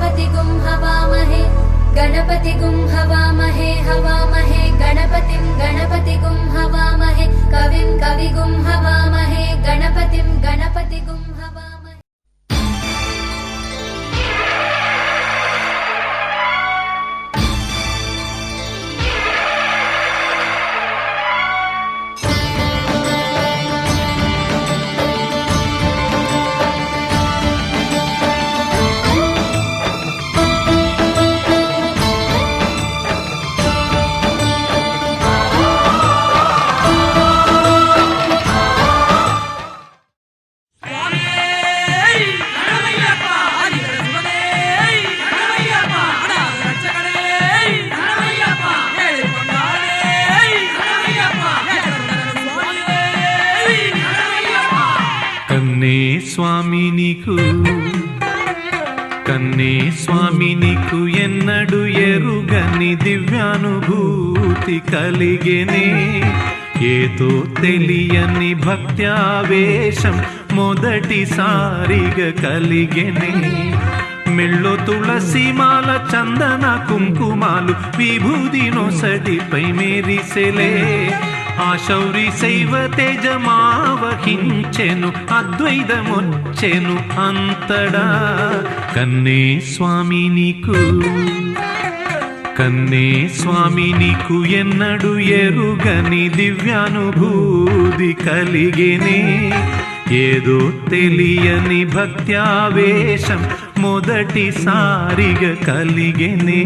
गणपतिगुं हवामहे गणपतिगुं हवामहे हवामहे गणपतिं गणपतिगुं हवामहे कविं कविगुं हवामहे गणपतिं गणपतिगुं हवामहे। కన్నే స్వామి నీకు ఎన్నడు ఎరుగని దివ్యానుభూతి కలిగెనే ఏదో తెలియని భక్త్యావేశం మొదటిసారిగా కలిగెనే మెళ్ళో తులసిమాల చందన కుంకుమాలు విభూది నొసటిపై మెరిసెలే ఆ శౌరి శైవ తేజమావహించెను అద్వైతమొచ్చెను అంతడా కన్నే స్వామి నీకు ఎన్నడు ఎరుగని దివ్యానుభూతి కలిగెనే ఏదో తెలియని భక్త్యావేశం మొదటిసారిగా కలిగెనే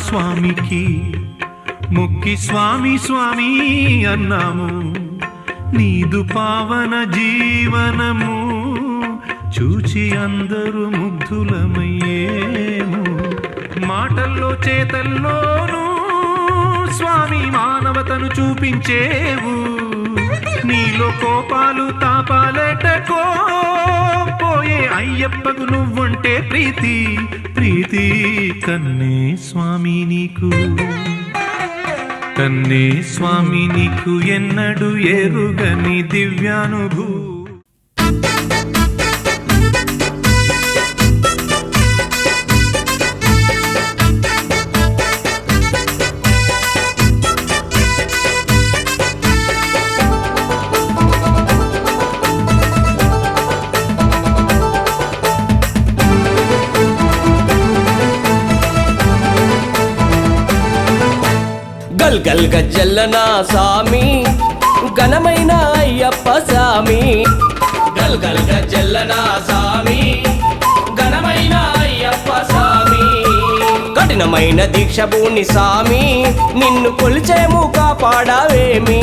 స్వామికి మొక్కి స్వామి స్వామి అన్నాము నీదు పావన జీవనము చూచి అందరూ ముగ్ధులమయ్యేము మాటల్లో చేతల్లోనూ స్వామి మానవతను చూపించేవు నీలో కోపాలు తాపాలటకో పోయే అయ్యప్పకు నువ్వంటే ప్రీతి ప్రీతి కన్నే స్వామి నీకు ఎన్నడు ఎరుగని దివ్యానుభూతి గల్ గజ్జల్లనా సామి ఘనమైన అయ్యప్ప సామి గల్ గజ్జల్లనా సామి ఘనమైన అయ్యప్ప సామి కఠినమైన దీక్ష భూని సామి నిన్ను కొలిచేము కాపాడవేమి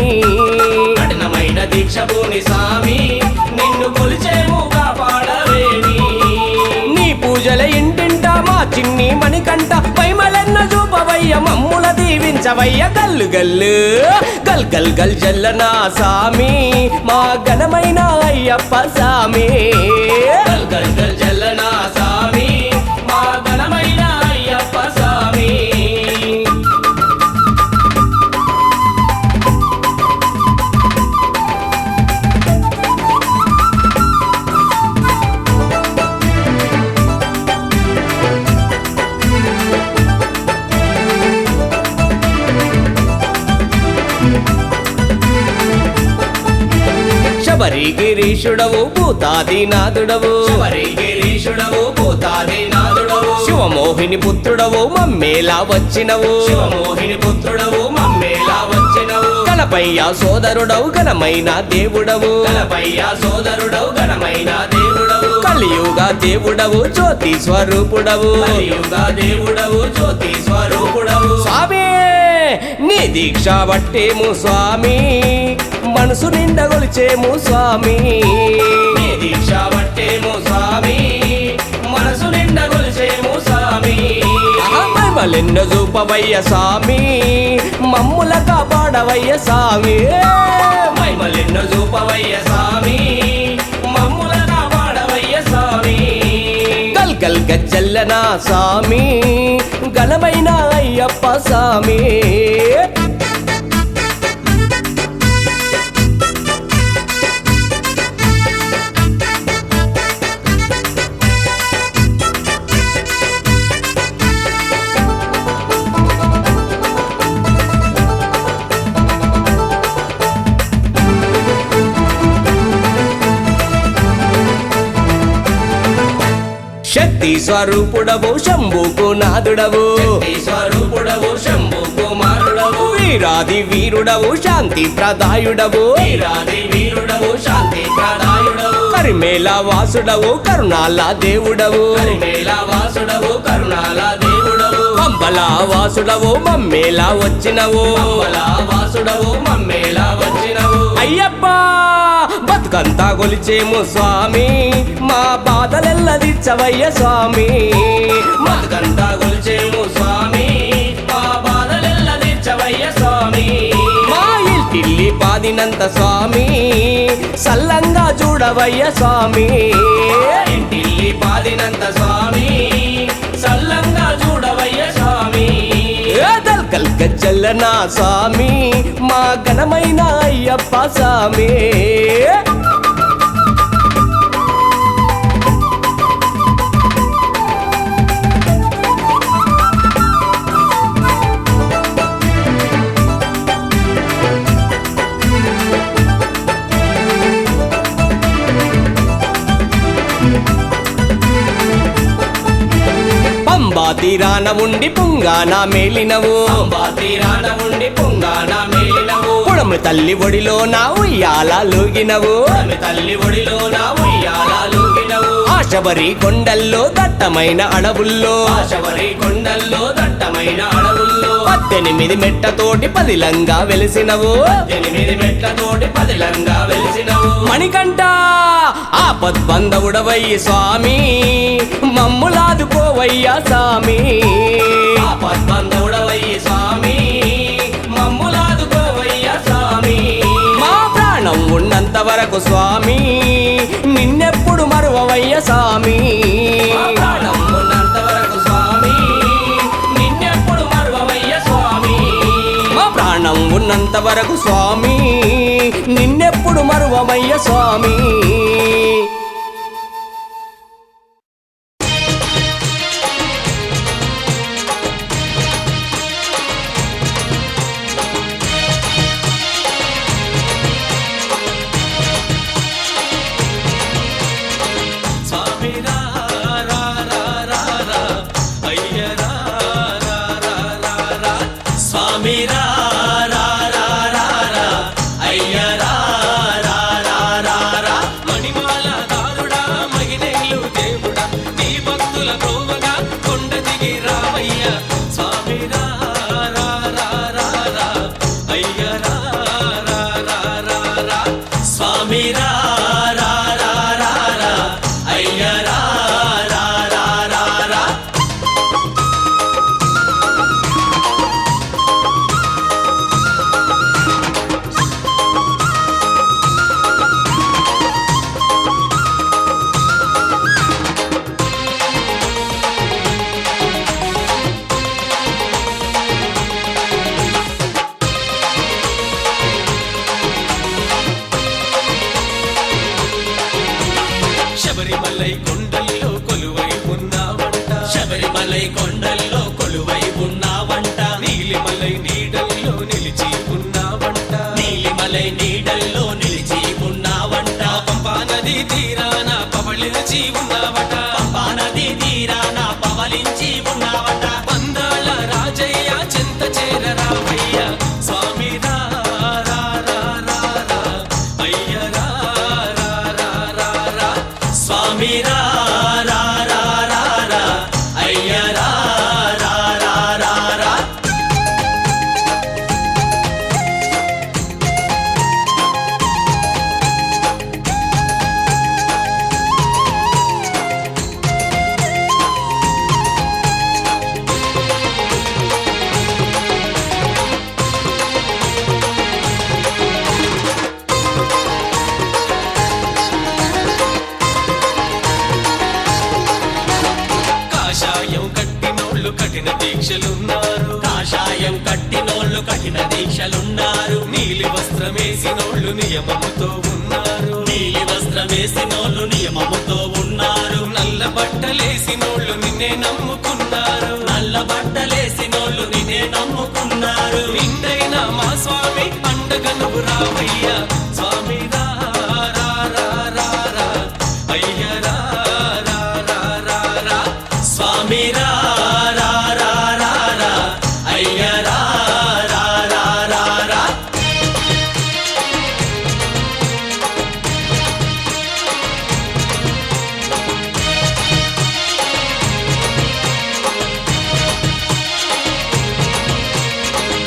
కఠినమైన దీక్ష భూని సామి నిన్ను కొలిచేము కాపాడవేమి నీ పూజల ఇంటింట మా చిన్ని మణికంట పైమలన్న చూపవయ్య మమ్ముల దీవించవయ్య గల్లు గల్లు గల్ జల్లనా సామి మా ఘనమైన అయ్యప్ప సామి గల్ జల్లనా సామి మా ఘనమైన అయ్యప్ప సామి శబరిగిరీశుడవు భూతాదినాథుడవు శబరిగిరీశుడవు భూతాదినాథుడవు శివమోహిని పుత్రుడవు మమ్మేలా వచ్చినవు శివమోహిని పుత్రుడవు మమ్మేలా వచ్చినవు గణపయ్య సోదరుడవు ఘనమైన దేవుడవు గణపయ్య సోదరుడవు ఘనమైన దేవుడవు కలియుగ దేవుడవు జ్యోతి స్వరూపుడవు కలియుగ దేవుడవు జ్యోతి స్వరూపుడవు స్వామి నీ దీక్ష పట్టేము స్వామి మనసు నిండా గొలిచేము స్వామి నీ దీక్ష పట్టేము స్వామి మనసు నిండా గొలిచేము స్వామి మమ్మలెన్న చూపవయ్య స్వామి మమ్ముల కాపాడవయ్య స్వామి మమ్మలెన్న చూపవయ్య స్వామి మమ్ముల కాపాడవయ్య స్వామి గజ్జల్లనా స్వామి ఘనమైన అయ్యప్ప స్వామి శక్తి స్వరూపుడవు శంభుకు నాదుడవు స్వరూపుడవు శంభుకు మారుడవు వీరాది వీరుడవు శాంతి ప్రదాయుడవు వీరాది వీరుడవు శాంతి ప్రదాయుడవు కరిమేళ వాసుడవు కరుణాల దేవుడవు కరిమేళ వాసుడవు కరుణాల దేవుడవు పంబల వాసుడవు మమ్మేలా వచ్చినవు పంబల వాసుడవు మమ్మేలా వచ్చినవు అయ్యప్ప బతుకంతా కొలిచేము స్వామి మా బాధలెల్లదిచ్చవయ్య స్వామి బతుకంతా కొలిచేము స్వామి మా బాధలెల్లదిచ్చవయ్య స్వామి మా ఇంటిల్లి పాదినంత స్వామి సల్లంగా చూడవయ్య స్వామి ఇంటిల్లి పాదినంత స్వామి సల్లంగా చూడవయ్య స్వామి గజ్జల్లనా స్వామి మా ఘనమైన అయ్యప్ప స్వామి పంబా తీరాన ఉండి పుంగాన మేలినవు పంబా తీరాన ఉండి పుంగాన మేలినవు పుడమి తల్లి ఒడిలో నా ఉయ్యాల లూగినవు పుడమి తల్లి ఒడిలో నా ఉయ్యాల లూగినవు ఆశబరి కొండల్లో దట్టమైన అడవుల్లో ఆశబరి కొండల్లో దట్టమైన అడవుల్లో 18 మెట్టతోటి పదిలంగా వెలిసినవు 18 మెట్టతోటి పదిలంగా వెలిసినవు మణికంఠ ఆపద్బంధవుడవయ్య స్వామి మమ్ములాదుకోవయ్యా స్వామి ఆపద్బంధవుడవయ్య స్వామి మమ్ములాదుకోవయ్యా స్వామి మా ప్రాణం ఉన్నంత వరకు స్వామి నిన్నెప్పుడు మరువవయ్య స్వామి ప్రాణం ఉన్నంత వరకు స్వామి నిన్నెప్పుడు మరువవయ్య స్వామి మా ప్రాణం ఉన్నంత వరకు స్వామి నిన్నెప్పుడు మరువవయ్య స్వామి శబరిమలై కొండల్లో కొలువై ఉన్నావంట శబరిమలై కొండల్లో కొలువై ఉన్నావంట నీలిమలై నీడల్లో నిలిచి ఉన్నావంట నీలిమలై నీడల్లో నిలిచి ఉన్నావంట పంపా నది తీరాన పవళించి ఉన్నావట పంపా నది తీరాన పవళించి ఉన్నావట పందాల రాజయ్య చింత చేరరావయ్య స్వామి రా రా రా రా రా అయ్య రా రా రా రా రా స్వామి రా రా రా రా రా అయ్య రా రా రా రా రా వేసినోళ్ళు నియమముతో ఉన్నారు. నీలి వస్త్రం వేసినోళ్ళు నియమముతో ఉన్నారు. నల్ల బట్టలేసినోళ్ళు నిన్నే నమ్ముకున్నారు. నల్ల బట్టలేసినోళ్ళు నిన్నే నమ్ముకున్నారు. నిండైన మా స్వామి అండగా నువ్వు రావయ్యా. స్వామి రా రా రా రా రా అయ్య రా రా రా రా రా స్వామి రా రా రా రా రా అయ్య రా రా రా రా రా.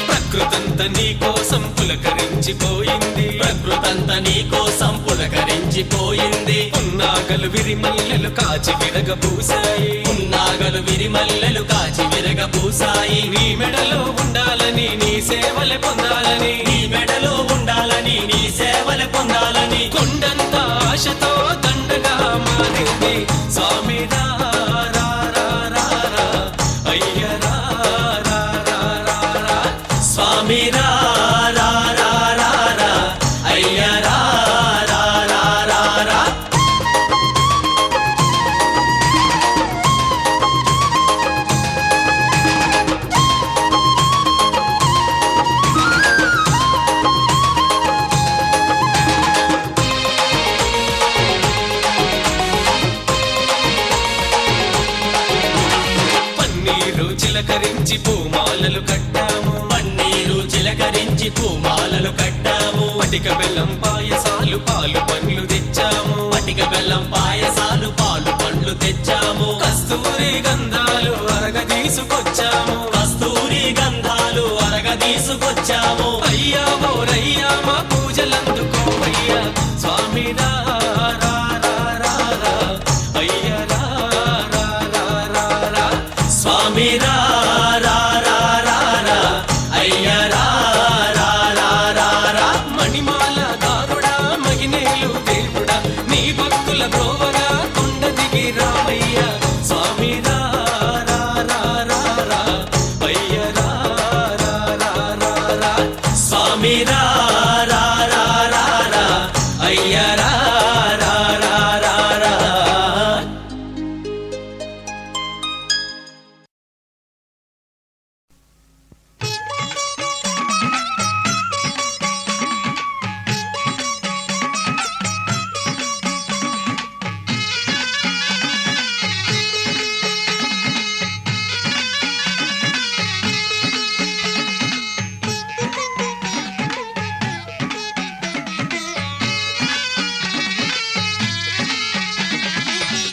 ప్రకృతంత నీ కోసం పులకరించిపోయింది. ప్రకృతంత నీ కోసం పులకరించిపోయింది. పున్నాగలు విరిమల్లెలు కాచి విరగబూసాయి. పున్నాగలు విరిమల్లెలు కాచి విరగబూసాయి. నీ మెడలో ఉండాలని నీ సేవలు పొందాలని. నీ మెడలో ఉండాలని నీ సేవలు పొందాలని. కొండంత ఆశతో దండగా మారింది. స్వామి రా రా రా రా రా అయ్య రా రా రా రా రా స్వామి రా రా రా రా రా అయ్య రా రా రా రా రా. పన్నీరు చిలకరించి పూమాలలు కట్టాము. పన్నీరు చిలకరించి పూమాలలు కట్టాము. పటిక బెల్లం పాయసాలు పాలు పండ్లు తెచ్చాము. పటిక బెల్లం పాయసాలు పాలు పండ్లు తెచ్చాము. కస్తూరి గంధాలు అరగ తీసుకొచ్చాము. కస్తూరి గంధాలు అరగ తీసుకొచ్చాము. అయ్యా ఓరయ్యా మా పూజలందుకోవయ్యా. స్వామి రా రా రా రా రా అయ్య రా రా రా రా రా స్వామి రా రా రా రా రా అయ్య రా రా రా రా రా. మణిమాల దారుడా మగినేలు దేవుడా నీ భక్తుల బ్రోవగా కొండ దిగి రామయ్య. స్వామి రా రా రా రా రా అయ్య రా రా రా రా రా స్వామి రా రా రా రా రా అయ్య రా రా రా రా రా.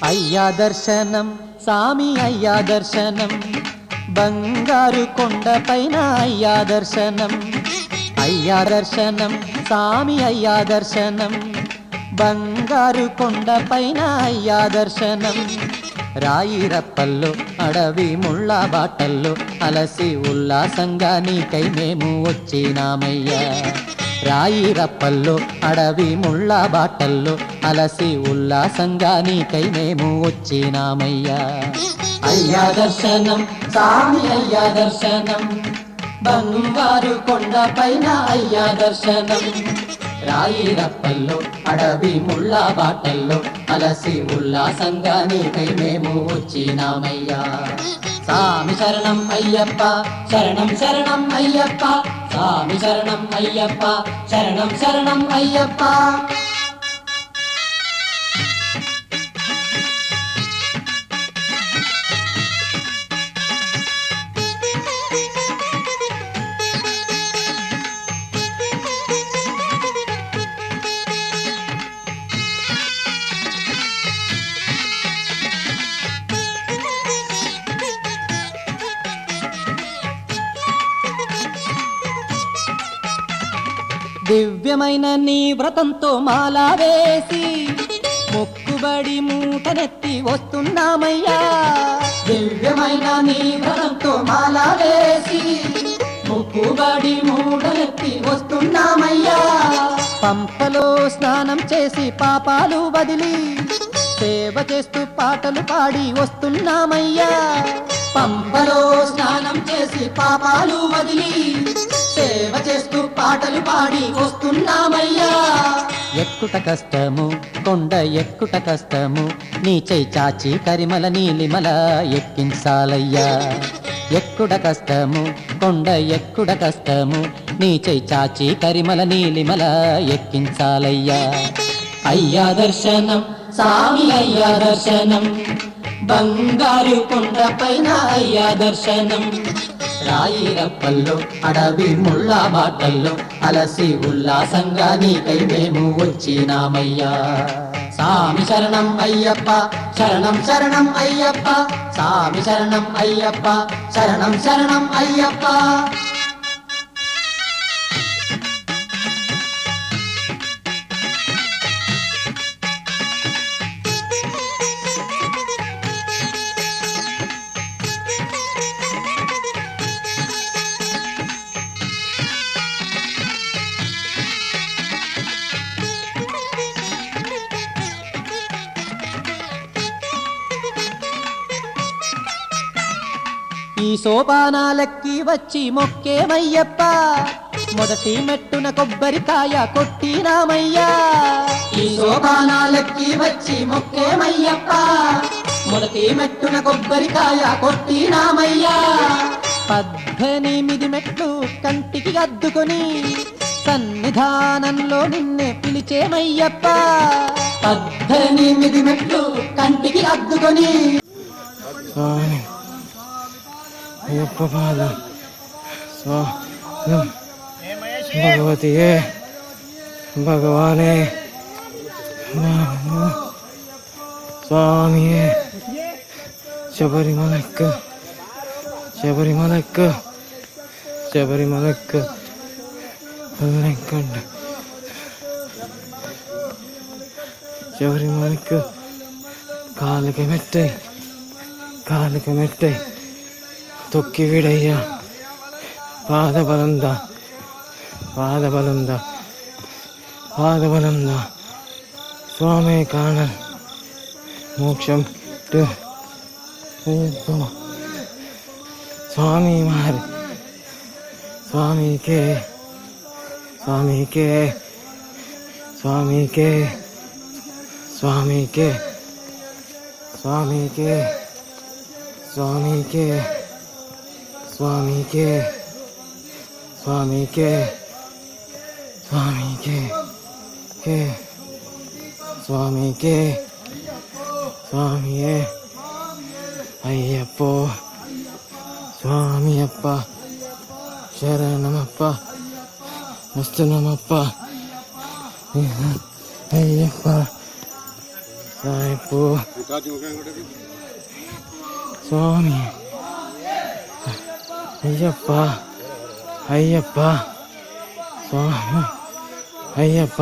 అయ్యా దర్శనం సామి అయ్యా దర్శనం. బంగారు కొండపైన అయ్యా దర్శనం. అయ్యా దర్శనం సామి అయ్యా దర్శనం. బంగారు కొండపైన అయ్యా దర్శనం. రాయిరప్పల్లో అడవి ముళ్ళ బాటల్లో అలసి ఉల్లాసంగా నీకై మేము వచ్చినామయ్యా. రాయిరప్పల్లో అడవి ముళ్ళ బాటల్లో అలసి ఉల్లాసంగా నీకై మేము వచ్చినామయ్యా. అయ్యా దర్శనం సామి అయ్యా దర్శనం. బంగారు కొండపైన అయ్యా దర్శనం. రాయిరప్పల్లో అడవి ముళ్ళ బాటల్లో అలసి ఉల్లాసంగా నీకై మేము వచ్చినామయ్యా. సామి శరణం అయ్యప్ప శరణం శరణం అయ్యప్ప. సామి శరణం అయ్యప్ప శరణం శరణం అయ్యప్ప. దివ్యమైన నీ వ్రతంతో మాలా వేసి మొక్కుబడి మూటనెత్తి వస్తున్నామయ్యా. దివ్యమైన నీ వ్రతంతో మాలా వేసి మొక్కుబడి మూటనెత్తి వస్తున్నామయ్యా. పంపలో స్నానం చేసి పాపాలు వదిలి సేవ చేస్తూ పాటలు పాడి వస్తున్నామయ్యా. పంపలో స్నానం చేసి పాపాలు వదిలి సేవ చేస్తూ పాటలు పాడి వస్తున్నామయ్యా. ఎక్కుట కష్టము కొండ ఎక్కుట కష్టము, నీ చెయ్యి చాచి కరిమల నీలిమల ఎక్కించాలయ్యా. ఎక్కుడ కష్టము కొండ ఎక్కుడ కష్టము, నీ చెయ్యి చాచి కరిమల నీలిమల ఎక్కించాలయ్యా. అయ్యా దర్శనం స్వామి అయ్యా దర్శనం, బంగారు కొండ పైన అయ్యా దర్శనం. రాయి రప్పల్లో అడవి ముళ్ళ బాటల్లో అలసి ఉల్లాసంగా నీకై మేము వచ్చినామయ్యా. స్వామి శరణం అయ్యప్ప శరణం శరణం అయ్యప్ప, స్వామి శరణం అయ్యప్ప శరణం శరణం అయ్యప్ప. ఈ సోపానాలెక్కి వచ్చి మొక్కేమయ్యప్ప, మొదటి మెట్టున కొబ్బరికాయ కొట్టినామయ్యా. ఈ సోపానాలెక్కి వచ్చి మొక్కేమయ్యప్ప, మొదటి మెట్టున కొబ్బరికాయ కొట్టినామయ్యా. 18 మెట్లు కంటికి అద్దుకొని సన్నిధానంలో నిన్నే పిలిచేమయ్యప్ప. 18 మెట్లు కంటికి అద్దుకొని అయ్యప్ప పాదం భగవతియే భగవానే స్వామియే. శబరిమలక్కు శబరిమలక్కు శబరిమలక్కు వెళ్ళంకండి. శబరిమలక్కు కాళ్ళకి మెట్టాయి కాళ్ళకి మెట్టాయి తొక్కి విడయ్యా. పాదబలందా పాదబలందా పాదబలందా స్వామి కాణ మోక్షం స్వామి మారి స్వామికే స్వామికే స్వామికే స్వామికే స్వామికే స్వామికే స్వామికే స్వామికే స్వామికే కే స్వామికే స్వామియే అయ్యప్పో స్వామి అప్ప శరణమప్ప వస్తున్నమప్ప అయ్యప్ప సాయప్పో స్వామి అయ్యప్ప అయ్యప్ప స్వామి అయ్యప్ప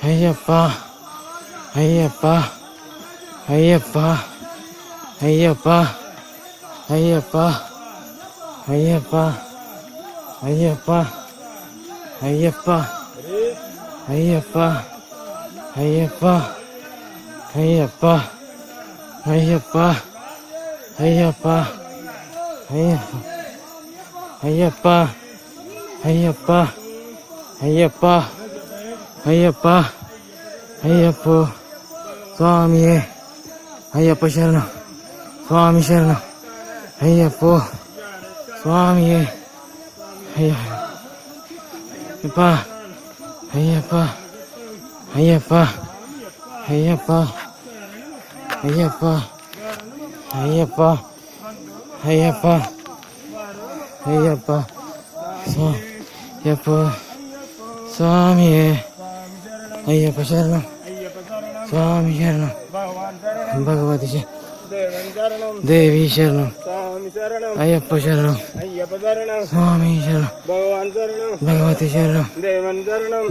అయ్యప్ప అయ్యప్ప అయ్యప్ప అయ్యప్ప అయ్యప్ప అయ్యప్ప అయ్యప్ప అయ్యప్ప అయ్యప్ప అయ్యప్ప అయ్యప్ప అయ్యప్ప అయ్యప్ప అయ్యప్ప అయ్యప్ప అయ్యప్ప అయ్యప్ప అయ్యప్ప స్వామియే అయ్యప్ప శరణం స్వామి శరణం అయ్యప్ప స్వామియే అయ్యప్ప అయ్యప్ప అయ్యప్ప అయ్యప్ప అయ్యప్ప అయ్యప్ప అయ్యప్ప అయ్యప్ప అయ్యప్ప స్వామియే అయ్యప్ప శరణం స్వామి శరణం భగవతి దేవి శరణం అయ్యప్ప శరణం స్వామి శరణం భగవతి శరణం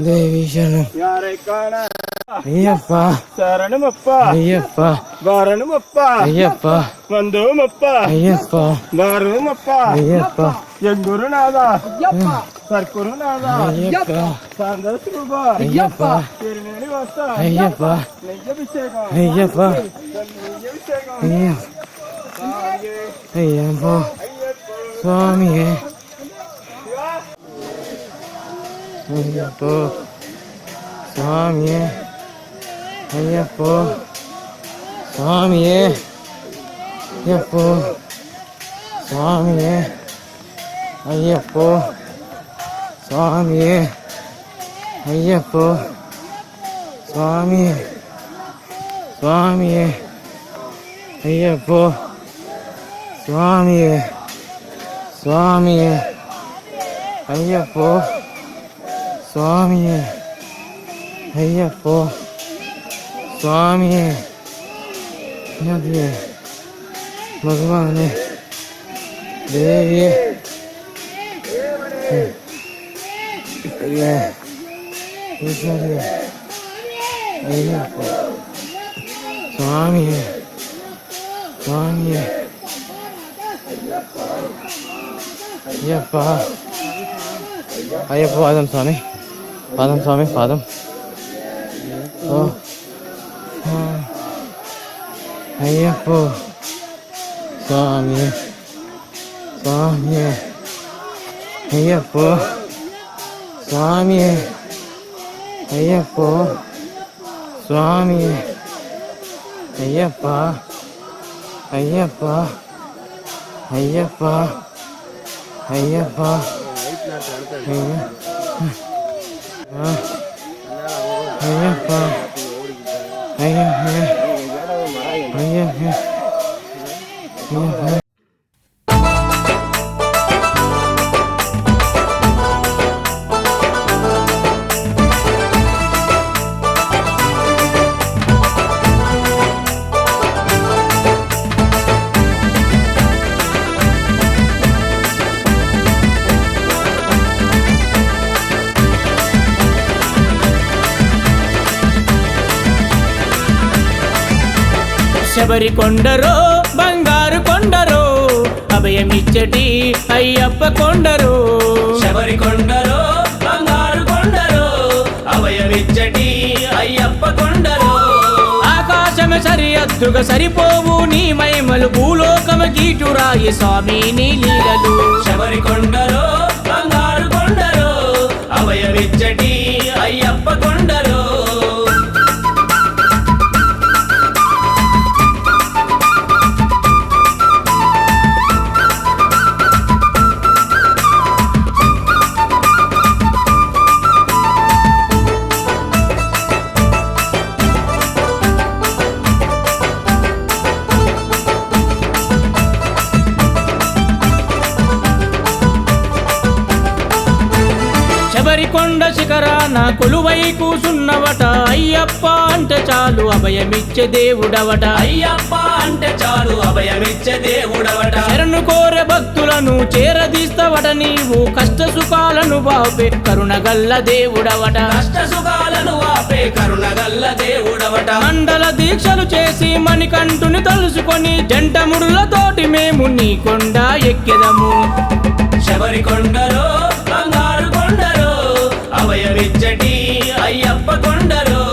దేవి శరణం అయ్యప్ప శరణమప్ప అయ్యప్ప వారణమప్ప అయ్యప్ప వందోమప్ప అయ్యప్ప వారుమప్ప అయ్యప్ప జంగురునాథ సర్కురునాథ అయ్యప్ప సాందస్రూప అయ్యప్ప తిరునేని వస్త అయ్యప్ప నెయ్యభిషేకం అయ్యప్ప నెయ్యభిషేకం అయ్యప్ప స్వామియే అయ్యప్పో స్వామియే అయ్యప్పో స్వామియే అయ్యప్పో స్వామియే అయ్యప్పో స్వామియే అయ్యప్పో స్వామియే స్వామియే అయ్యప్పో స్వామియే స్వామియే అయ్యప్పో స్వామియే అయ్యప్పో స్వామియే నదియే భగవానే దేవియే ఈశ్వరియే అయ్యప్పో స్వామియే స్వామియే అయ్యప్ప అయ్యప్ప పాదం స్వామి పాదం స్వామి పాదం ఓ అయ్యప్ప స్వామి స్వామి అయ్యప్ప స్వామి అయ్యప్ప స్వామి అయ్యప్ప అయ్యప్ప అయ్యప్ప అయ్యప్ప అయ్యప్ప అయ్యప్ప అయ్యప్ప శబరి కొండరో బంగారు కొండరో అభయమిచ్చటి అయ్యప్ప కొండరో శబరి కొండరో బంగారు కొండరో అభయమిచ్చటి అయ్యప్ప కొండరో ఆకాశమే సరిహద్దుగా సరిపోవు నీ మహిమలు భూలోకమ గీటురాయి స్వామి నీ లీలలు శబరి కొండరో బంగారు కొండరో అభయమిచ్చటి అయ్యప్ప కొండరో కొండ శిఖరాన కొలువై కూసున్నవట అయ్యప్ప అంటే చాలు అభయమిచ్చే దేవుడవట అయ్యప్ప అంటే చాలు అభయమిచ్చే దేవుడవట శరణు కోరే భక్తులను చేరదీస్తవట నీవు కష్ట సుఖాలను బాపే కరుణగల్ల దేవుడవట కష్ట సుఖాలను ఆపే కరుణగల్ల దేవుడవట మండల దీక్షలు చేసి మణికంఠుని తలుసుకొని జంటముడులతోటి మేము నీ కొండ ఎక్కెదము శబరి కొండరో బంగారు కొండరో అభయమిచ్చటి అయ్యప్ప కొండరో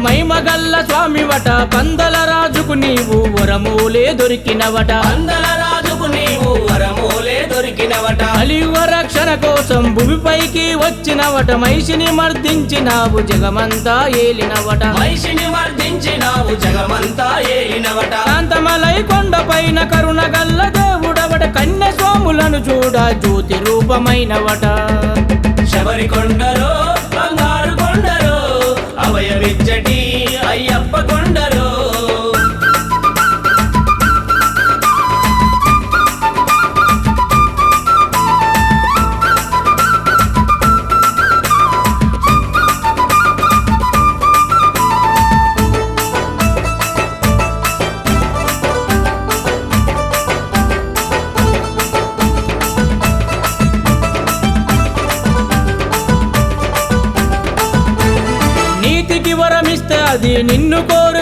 మైమగల్ల స్వామివట పందల రాజుకు నీవు వరమూలే దొరికినవట పందల రాజుకు నీవు వరమూలే దొరికినవట కలియుగ రక్షణ కోసం భూమిపైకి వచ్చినవట మహిషిని మర్దించినావు జగమంతా ఏలినవట మహిషిని మర్దించినావు జగమంతా ఏలినవట కాంతమలై కొండపైన కరుణగల్ల దేవుడవట కన్య స్వాములను చూడ జ్యోతి రూపమైనవట శబరి కొండరో బంగారు కొండరో అభయమిచ్చటి అయ్యప్ప కొండరో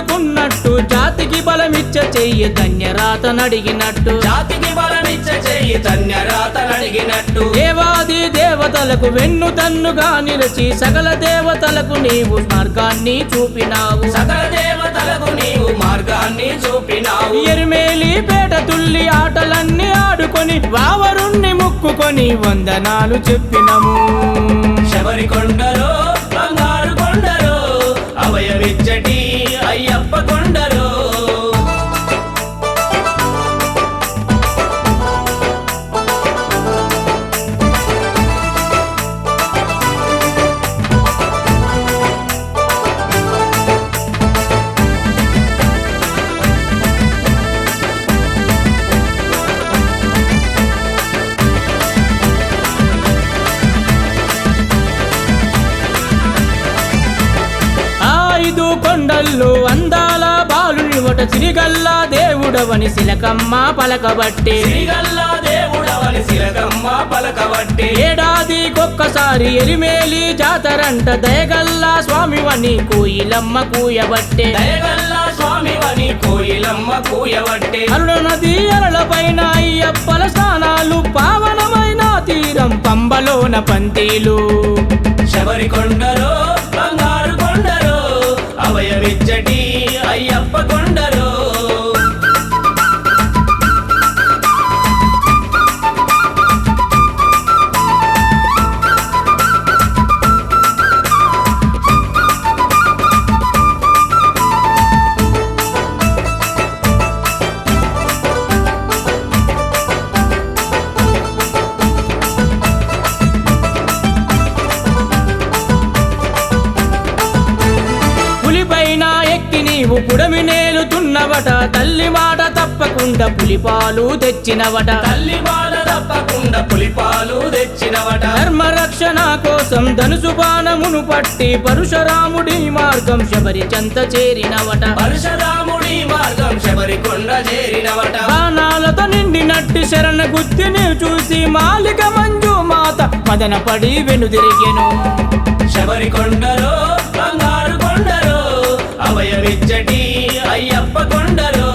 కోరుకున్నట్టు జాతికి బలమిచ్చ చెయ్యి ధన్యరాతనడిగినట్టు జాతికి బలమిచ్చ చెయ్యి ధన్యరాతనడిగినట్టు దేవాది దేవతలకు వెన్ను తన్నుగా నిలిచి సకల దేవతలకు నీవు మార్గాన్ని చూపినావు సకల దేవతలకు నీవు మార్గాన్ని చూపినావు ఎరిమేలి పేట తుల్లి ఆటలన్నీ ఆడుకొని వావరుణ్ణి ముక్కుకొని వందనాలు చెప్పినము శబరి కొండలో బంగారు కొండలో అభయమిచ్చటి అయ్యప్ప కొండలో కొండల్లో అందాల బాలునివట సిరిగల్లా దేవుడవని శిలకమ్మ పలకబట్టే శ్రీగల్లా దేవుడవని శిలకమ్మ పలకబట్టే ఏడాదికొక్కసారి ఎరిమేలి జాతరంట దయగల్లా స్వామివని కోయిలమ్మ కూయబట్టే దయగల్లా స్వామివని కోయిలమ్మ కూయబట్టే అరుణ నది అరలపైన అయ్యప్పల స్నానాలు పావనమైన తీరం పంబలోన పంతీలు శబరి కొండలో బంగారు కొండలో అభయమిచ్చటి అయ్యప్ప కొండలో నీవు పుడమి నేలుతున్నవట తల్లి మాట తప్పకుండా పులిపాలు తెచ్చినవట తల్లి మాట తప్పకుండా పులిపాలు తెచ్చినవట ధర్మరక్షణ కోసం ధనుసు బాణమును పట్టి పరశురాముడి మార్గం శబరి చెంత చేరినవట పరశురాముడి మార్గం శబరి కొండ చేరినవట బాణాలతో నిండినట్టి శరణ గుత్తిని చూసి మాలిక మంజు మాత మదన పడి వెనుదిరిగెను శబరి కొండలో బంగారు కొండలో అభయమిచ్చటి అయ్యప్ప కొండలో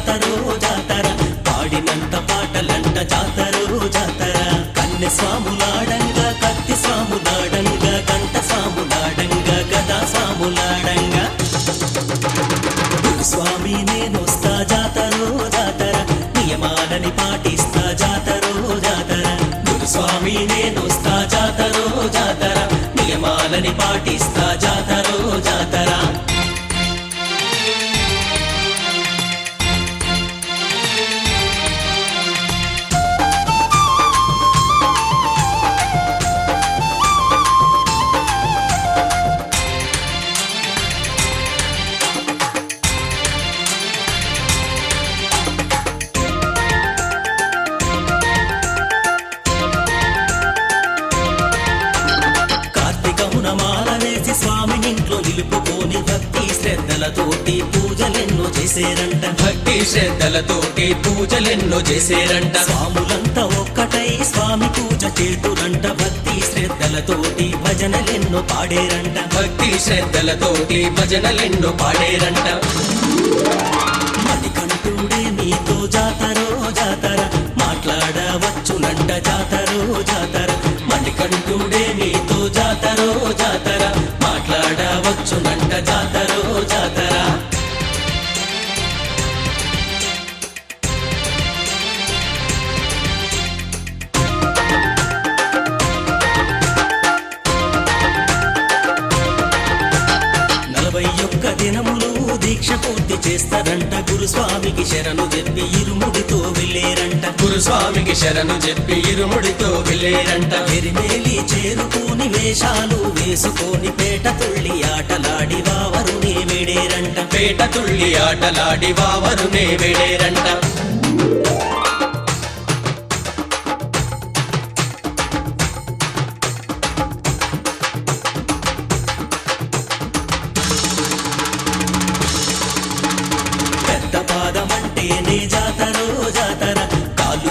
జాతరో జాతర పాడినంత పాటలంట జాతరో జాతర కన్నె స్వాములాడంగా కత్తి స్వాములాడంగా గంట స్వాములాడంగా గదా స్వాములాడంగా స్వామి నేనొస్తా జాతరో జాతర నియమాలని పాటిస్తా జాతరో జాతర గురుస్వామి నేనొస్తా జాతరో జాతర నియమాలని పాటిస్తా జాతరో జాతర నిలుపుకొని భక్తి శ్రద్ధలతోటి పూజలెన్నో చేసేరంట భక్తి శ్రద్ధలతోటి పూజలెన్నో చేసేరంట స్వాములంతా ఒక్కటై స్వామి పూజ చేతురంట భక్తి శ్రద్ధలతోటి భజనలెన్నో పాడేరంట భక్తి శ్రద్ధలతోటి భజనలెన్నో పాడేరంట మణికంఠుడే మీతో జాతరో జాతర మాట్లాడవచ్చునంట జాతరో జాతర మణికంఠుడే మీతో జాతరో జాతర మాట్లాడవచ్చునంట జాతరో జాతర దినములు దీక్ష పూర్తి చేస్తారంట గురుస్వామికి శరణు చెప్పి ఇరుముడితో వెళ్ళేరంట గురుస్వామికి శరణు చెప్పి ఇరుముడితో వెళ్ళేరంట ఎరిమేలి చేరుకోని వేషాలు వేసుకొని పేట తుళ్ళి ఆటలాడి వావరునే వేడేరంట పేట తుళ్ళి ఆటలాడి వావరునే వేడేరంట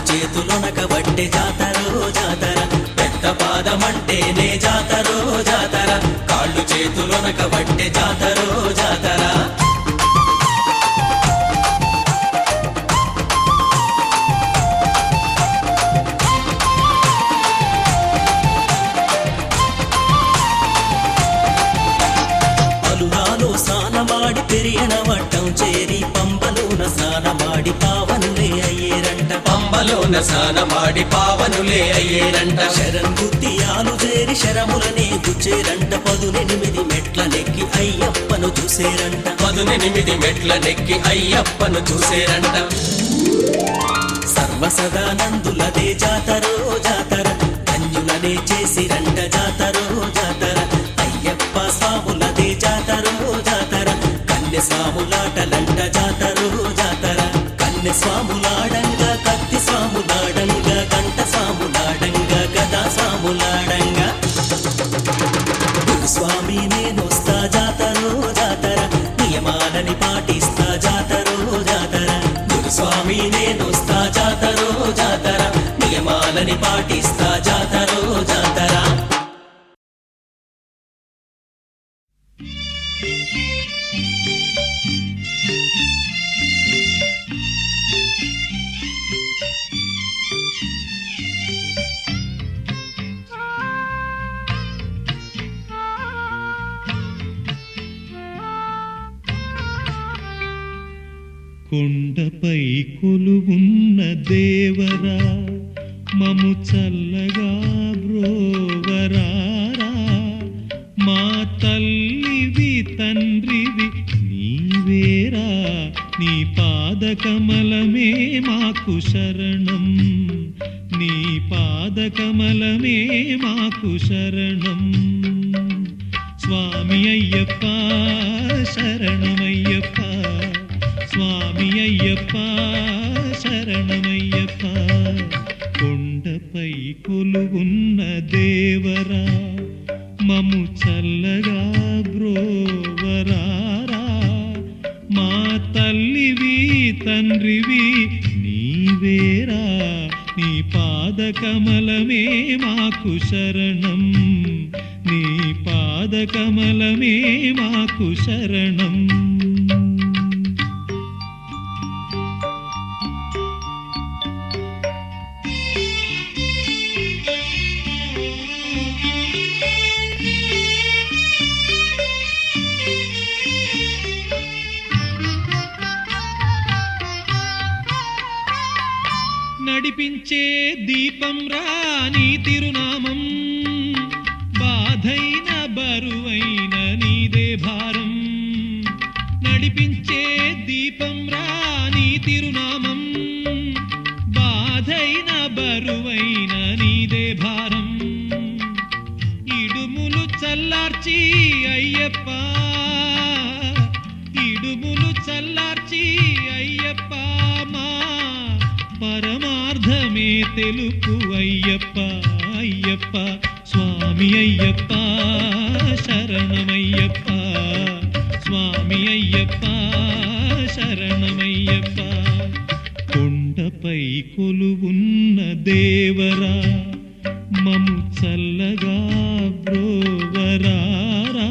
చేతులొనకబట్టే జాతరో జాతర పెద్ద పాదమంటేనే జాతరో జాతర కాళ్ళు చేతులొనకబట్టే జాతరో జాతర పలురాలో స్నానమాడి పెరియన వట్టం చేరి పంబలోన స్నానమాడి పావనులే అయ్యేరంట పంబలోన స్నానమాడి పావనులే అయ్యేరంట శరణ్ గుత్తియాలు చేరి శరములనే గుచ్చేరంట 18 మెట్ల నెక్కి అయ్యప్పను చూసేరంట 18 మెట్ల నెక్కి అయ్యప్పను చూసేరంట సర్వసదానందులదే జాతరో జాతర ధన్యులనే చేసిరంట జాతరో జాతర అయ్యప్ప స్వాములదే జాతరో జాతర కన్నె స్వాములాటలంట జాతరో జాతర కన్నె స్వాములాడంగా కత్తి స్వాములాడంగా గంట స్వాములాడంగా గదా స్వాములాడంగా గురుస్వామి నేనొస్తా జాతరో జాతర నియమాలని పాటిస్తా జాతరో జాతర గురుస్వామి నేనొస్తా జాతరో జాతర నియమాలని పాటిస్తా జాతరో జాతర కొండపై కొలువున్న దేవరా మము చల్లగా బ్రోవరారా మా తల్లివి తండ్రివి నీవేరా నీ పాదకమలమే మాకు శరణం నీ పాదకమలమే మాకు శరణం స్వామి అయ్యప్ప శరణమయ్యప్ప స్వామి అయ్యప్ప శరణమయ్యప్ప కొండపై కొలువున్న దేవరా మము చల్లగా బ్రోవరారా మా తల్లివి తండ్రివి నీవేరా నీ పాదకమలమే మాకు శరణం నీ పాదకమలమే మాకు శరణం నడిపించే దీపం రా నీ తిరునామం, బాధైన బరువైన నీదే భారం. నడిపించే దీపం రా నీ తిరునామం, బాధైన బరువైన నీదే భారం. ఇడుములు చల్లార్చి అయ్యప్ప, ఇడుములు చల్లార్చి అయ్యప్ప, మా పరమార్థమే తెలుపు అయ్యప్ప. అయ్యప్ప స్వామి అయ్యప్ప, శరణమయ్యప్ప. స్వామి అయ్యప్ప, శరణమయ్యప్ప. కొండపై కొలువున్న దేవరా, మము చల్లగా బ్రోవరారా.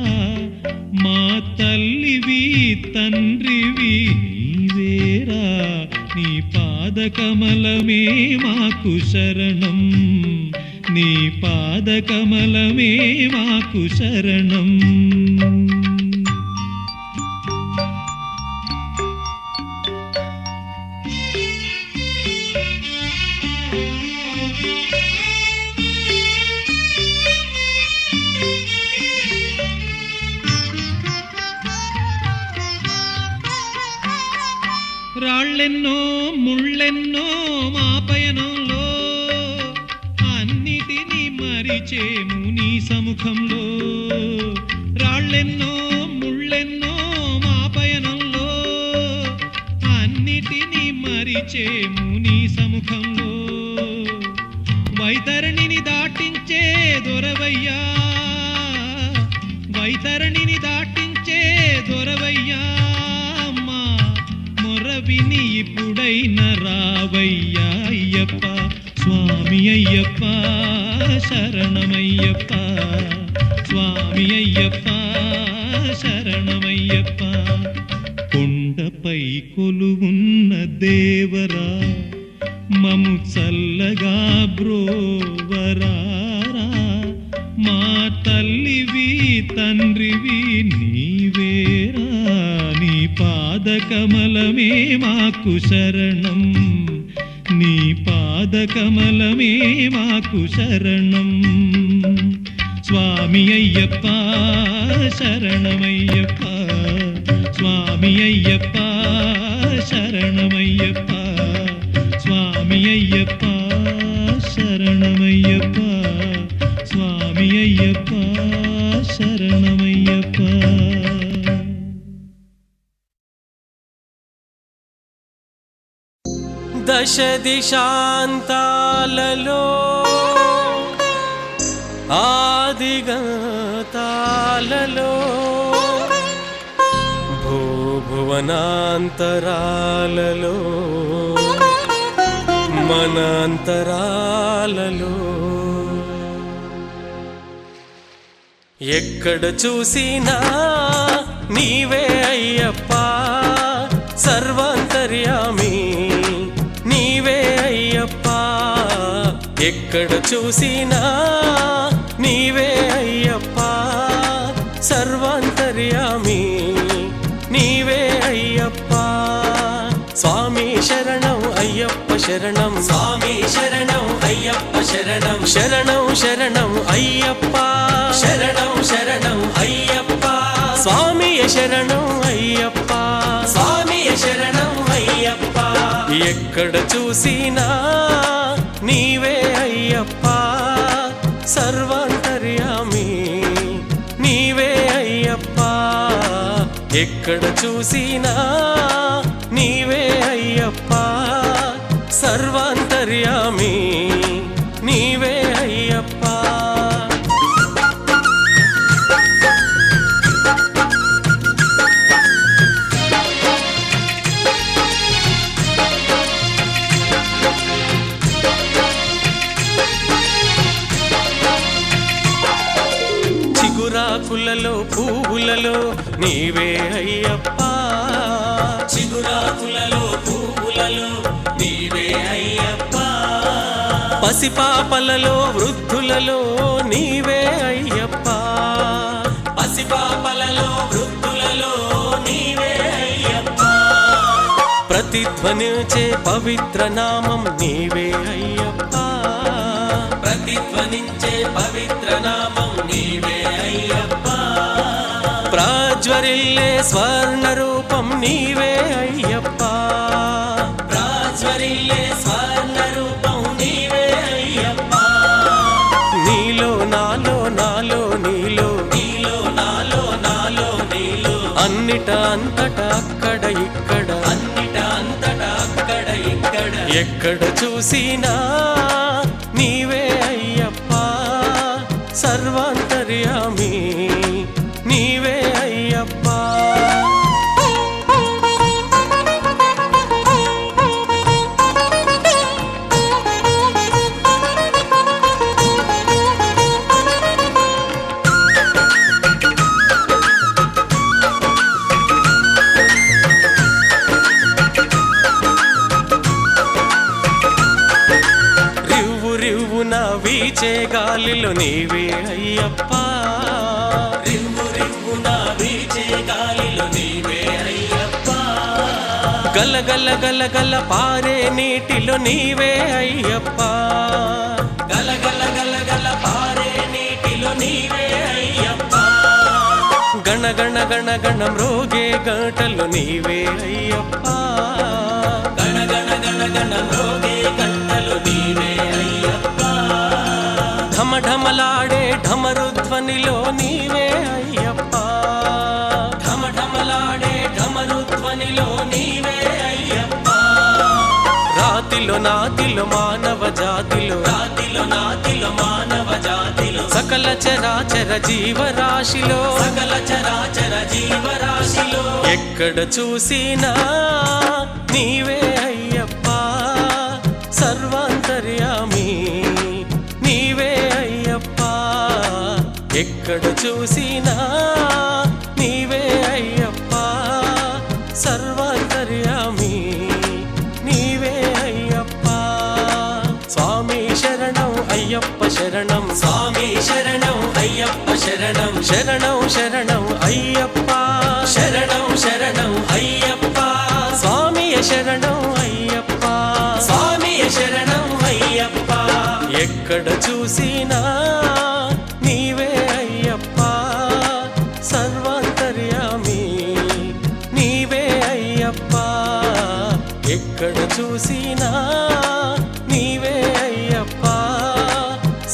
మా తల్లివి తండ్రివి నీవేరా, నీ పాదకమలమే మాకు శరణం. నీ పాదకమలమే మాకు శరణం. రాళ్ళెన్నో ముళ్ళెన్నో మా పయనంలో, అన్నిటినీ మరిచేము నీ సముఖంలో. రాళ్ళెన్నో ముళ్ళెన్నో మా పయనంలో, అన్నిటినీ మరిచేము నీ సముఖంలో. వైతరణిని దాటించే దొరవయ్యా, వైతరణిని దాటించే దొరవయ్యా. విని ఇప్పుడైన రావయ్యా అయ్యప్ప. స్వామి అయ్యప్ప, శరణమయ్యప్ప. స్వామి అయ్యప్ప, శరణమయ్యప్ప. కొండపై కొలువున్న దేవరా, మము చల్లగా బ్రోవరారా. మా తల్లివి తండ్రివి నీవేరా, నీ పాదకమలమే మాకు శరణం. నీ పాదకమలమే మాకు శరణం. స్వామి అయ్యప్ప, శరణమయ్యప్ప. స్వామి అయ్యప్ప, శరణమయ్యప్ప. స్వామి అయ్యప్ప, శరణమయ్యప్ప. స్వామి అయ్యప్ప, శరణమయ్యప్ప. దశ దిశాంతాలలో ఆదిగతాలలో భూభువనాంతరాలలో మనాంతరాలలో ఎక్కడ చూసినా నీవే అయ్యప్ప. సర్వాంతర్యామి నీవే అయ్యప్ప. ఎక్కడ చూసినా నీవే అయ్యప్ప. సర్వాంతర్యామి నీవే అయ్యప్ప. స్వామి శరణం అయ్యప్ప శరణం. స్వామి శరణం అయ్యప్ప శరణం. శరణం శరణం అయ్యప్ప. శరణం శరణం అయ్యప్ప. స్వామి శరణం అయ్యప్ప. స్వామి శరణం అయ్యప్ప. ఎక్కడ చూసినా నీవే అయ్యప్ప. సర్వాంతర్యామి నీవే అయ్యప్ప. ఎక్కడ చూసినా నీవే అయ్యప్ప. సర్వాంతర్యామి నీవే అయ్యప్ప. చిగురాకులలో పువ్వులలో నీవే అయ్యప్ప. చిగురాకులలో పువ్వులలో నీవే అయ్యప్ప. పసిపాపలలో వృద్ధులలో నీవే అయ్యప్ప. పసిపాపలలో వృద్ధులలో నీవే అయ్యప్ప. ప్రతిధ్వనించే పవిత్ర నామం నీవే స్వర్ణ రూపం నీవే అయ్యప్ప రాజ్వరిల్లే స్వర్ణ రూపం నీవే అయ్యప్ప నీలో నాలో నాలో నీలో నీలో నాలో నాలో నీలో అన్నిట అంతటా అక్కడ ఇక్కడ అన్నిట అంతటా అక్కడ ఇక్కడ ఎక్కడ చూసినా నీవే అయ్యప్ప సర్వాంతర్యామి నీవే అయ్యప్ప రివ్వు రివ్వున వీచే గాలిలో నీవే అయ్యప్ప రివ్వు రివ్వున వీచే గాలిలో నీవే అయ్యప్ప గలగల గలగల పారే నీటిలో నీవే అయ్యప్ప గలగల గలగల పారే నీటిలో నీవే అయ్యప్ప గణ గణ గణ గణ మ్రోగే గంటలు నీవే అయ్యప్ప గణ గణ గణ గణ మ్రోగే గంటలు నీవే అయ్యప్ప ఢమ ఢమలాడే ఢమరుధ్వనిలో నీవే అయ్యప్ప ఢమ ఢమలాడే ఢమరుధ్వనిలో నీవే అయ్యప్ప రాతిలో నాతిలో మానవ జాతిలో రాతిలో నాతిలో మానవ జాతిలో సకల చరాచర జీవరాశిలో సకల చరాచర జీవరాశిలో ఎక్కడ చూసినా నీవే అయ్యప్ప సర్వాంతర్యామి నీవే అయ్యప్ప ఎక్కడ చూసినా నీవే అయ్యప్ప సర్వాంతర్యామి నీవే అయ్యప్ప స్వామి శరణం అయ్యప్ప శరణం స్వామి శరణం అయ్యప్ప శరణం శరణం శరణం అయ్యప్ప శరణం శరణం అయ్యప్ప స్వామియ శరణం అయ్యప్ప స్వామియ శరణం అయ్యప్ప ఎక్కడ చూసినా నీవే అయ్యప్ప సర్వాంతర్యామి నీవే అయ్యప్ప ఎక్కడ చూసినా నీవే అయ్యప్ప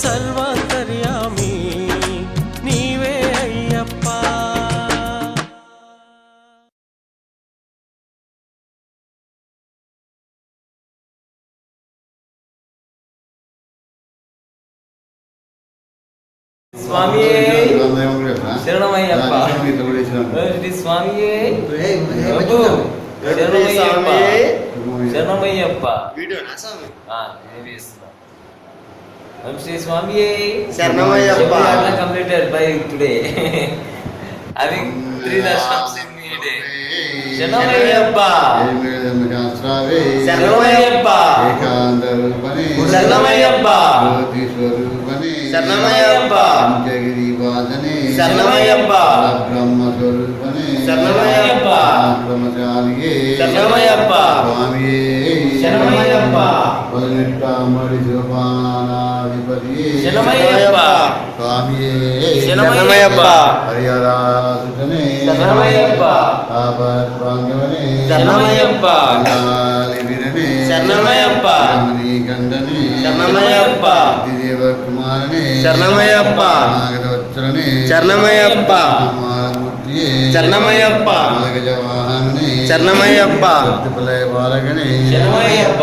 సర్వాంతర్యామి నీవే అయ్యప్ప స్వామి శరణమయ్యప్ప స్వామి శరణమయ్యప్ప శ్రీ స్వామి శరణమయ్యప్ప completed by today having 3 darshans in a day శరణమయ్యప్ప శరణమయ్యప్ప శరణమయ్యప్ప శరణమయ్యప్ప శరణమయ్యప్ప శరణమయ్యప్ప బ్రహ్మచారి శరణమయ్యప్ప శరణమయ్యప్ప పదినెట్టామడి శోభానాధిపతి శరణమయ్యప్ప శరణమయ్యప్ప హరిహరాసుతనే శరణమయ్యప్ప ఆపద్వాంగవనే శరణమయ్యప్ప వీరనే శరణమయ్యప్ప గండనే శరణమయ్యప్ప దేవ కుమారనే శరణమయ్యప్ప నాగదవత్సరనే శరణమయ్యప్ప మూర్తియే శరణమయ్యప్ప నాగజవాహననే శరణమయ్యప్ప ప్రలయ బాలగనే శరణమయ్యప్ప